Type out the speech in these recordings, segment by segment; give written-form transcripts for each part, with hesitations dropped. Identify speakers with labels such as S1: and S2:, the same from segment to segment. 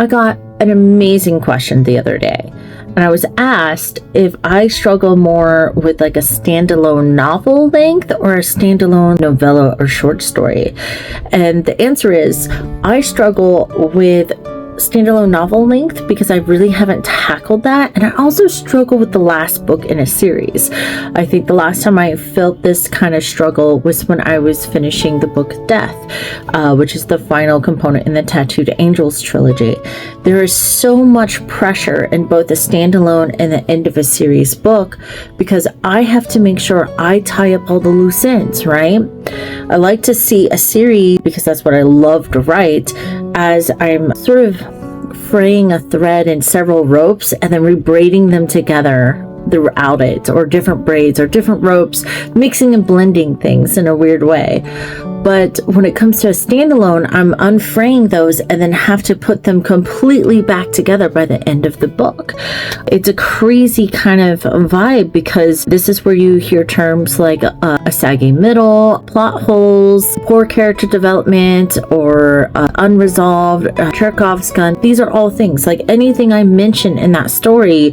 S1: I got an amazing question the other day, and I was asked if I struggle more with like a standalone novel length or a standalone novella or short story. And the answer is I struggle with standalone novel length because I really haven't tackled that, and I also struggle with the last book in a series. I think the last time I felt this kind of struggle was when I was finishing the book Death, which is the final component in the Tattooed Angels trilogy. There is so much pressure in both the standalone and the end of a series book because I have to make sure I tie up all the loose ends, right? I like to see a series, because that's what I love to write, as I'm sort of fraying a thread in several ropes and then rebraiding them together throughout it, or different braids or different ropes, mixing and blending things in a weird way. But when it comes to a standalone, I'm unfraying those and then have to put them completely back together by the end of the book. It's a crazy kind of vibe because this is where you hear terms like a saggy middle, plot holes, poor character development, or unresolved, Chekhov's gun. These are all things, like anything I mention in that story,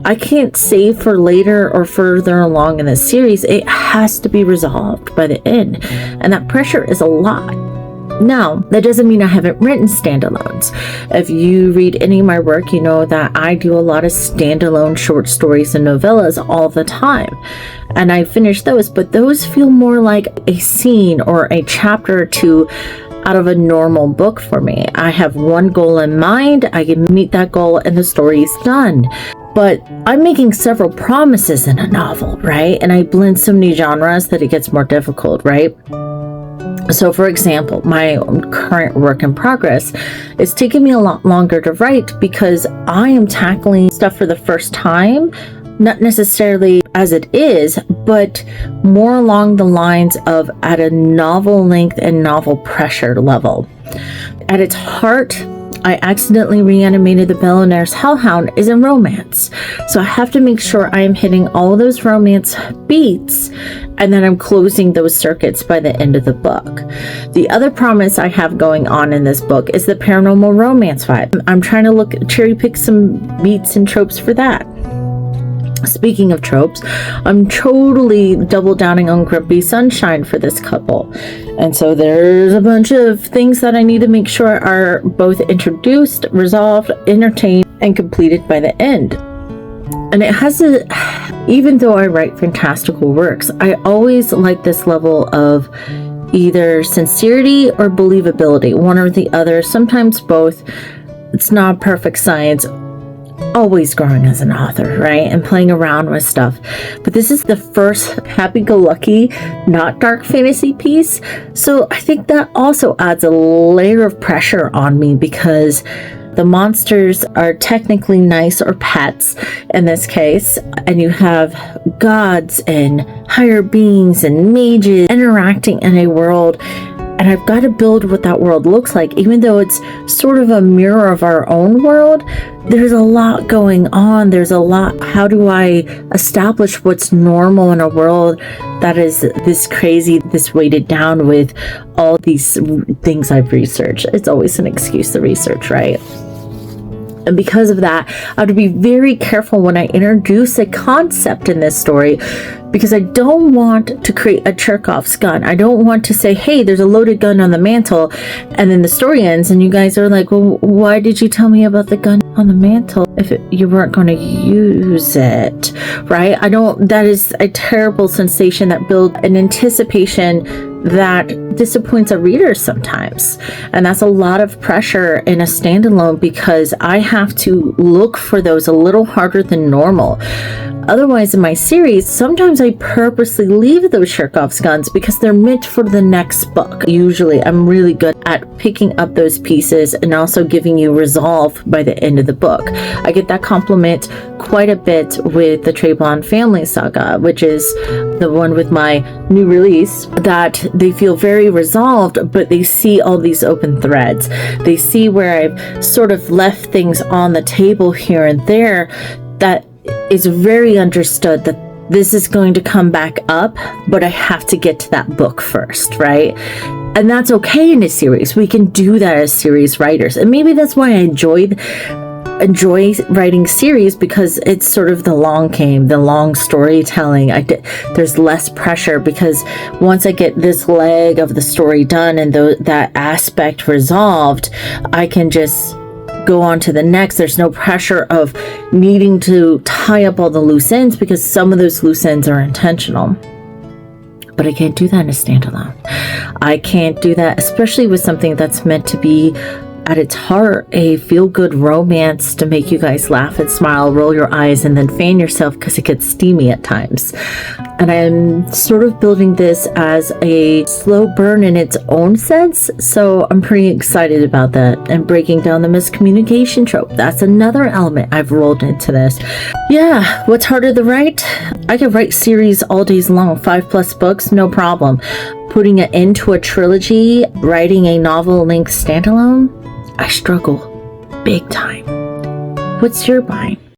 S1: I can't save for later or further along in the series. It has to be resolved by the end. And that pressure is a lot. Now, that doesn't mean I haven't written standalones. If you read any of my work, you know that I do a lot of standalone short stories and novellas all the time. And I finish those, but those feel more like a scene or a chapter or two out of a normal book for me. I have one goal in mind, I can meet that goal, and the story is done. But I'm making several promises in a novel, right? And I blend so many genres that it gets more difficult, right? So, for example, my current work in progress is taking me a lot longer to write because I am tackling stuff for the first time, not necessarily as it is, but more along the lines of at a novel length and novel pressure level. At its heart, I accidentally reanimated the Billionaire's Hellhound is in romance. So I have to make sure I am hitting all of those romance beats and then I'm closing those circuits by the end of the book. The other promise I have going on in this book is the paranormal romance vibe. I'm trying to cherry pick some beats and tropes for that. Speaking of tropes, I'm totally double downing on Grumpy Sunshine for this couple. And so there's a bunch of things that I need to make sure are both introduced, resolved, entertained, and completed by the end. And it has even though I write fantastical works, I always like this level of either sincerity or believability, one or the other, sometimes both. It's not a perfect science. Always growing as an author, right? And playing around with stuff. But this is the first happy-go-lucky, not dark fantasy piece. So I think that also adds a layer of pressure on me because the monsters are technically nice, or pets in this case, and you have gods and higher beings and mages interacting in a world. And I've got to build what that world looks like. Even though it's sort of a mirror of our own world, there's a lot going on. There's a lot. How do I establish what's normal in a world that is this crazy, this weighted down with all these things I've researched? It's always an excuse to research, right? And because of that, I have to be very careful when I introduce a concept in this story, because I don't want to create a Chekhov's gun. I don't want to say, hey, there's a loaded gun on the mantle, and then the story ends and you guys are like, well, why did you tell me about the gun on the mantle if you weren't going to use it, right? That is a terrible sensation that builds an anticipation that disappoints a reader sometimes. And that's a lot of pressure in a standalone because I have to look for those a little harder than normal. Otherwise, in my series, sometimes I purposely leave those Chekhov's guns because they're meant for the next book. Usually, I'm really good at picking up those pieces and also giving you resolve by the end of the book. I get that compliment quite a bit with the Treblon family saga, which is the one with my new release, that they feel very resolved, but they see all these open threads. They see where I've sort of left things on the table here and there that is very understood that this is going to come back up, but I have to get to that book first, right? And that's okay in a series. We can do that as series writers. And maybe that's why I enjoy writing series, because it's sort of the long game, the long storytelling. There's less pressure, because once I get this leg of the story done and that aspect resolved, I can just go on to the next. There's no pressure of needing to tie up all the loose ends, because some of those loose ends are intentional. But I can't do that in a standalone. I can't do that, especially with something that's meant to be at its heart a feel-good romance to make you guys laugh and smile, roll your eyes, and then fan yourself because it gets steamy at times. And I'm sort of building this as a slow burn in its own sense, so I'm pretty excited about that. And breaking down the miscommunication trope, that's another element I've rolled into this. Yeah, what's harder to write? I could write series all days long, 5+ books, no problem. Putting it into a trilogy, writing a novel-length standalone, I struggle big time. What's your mind?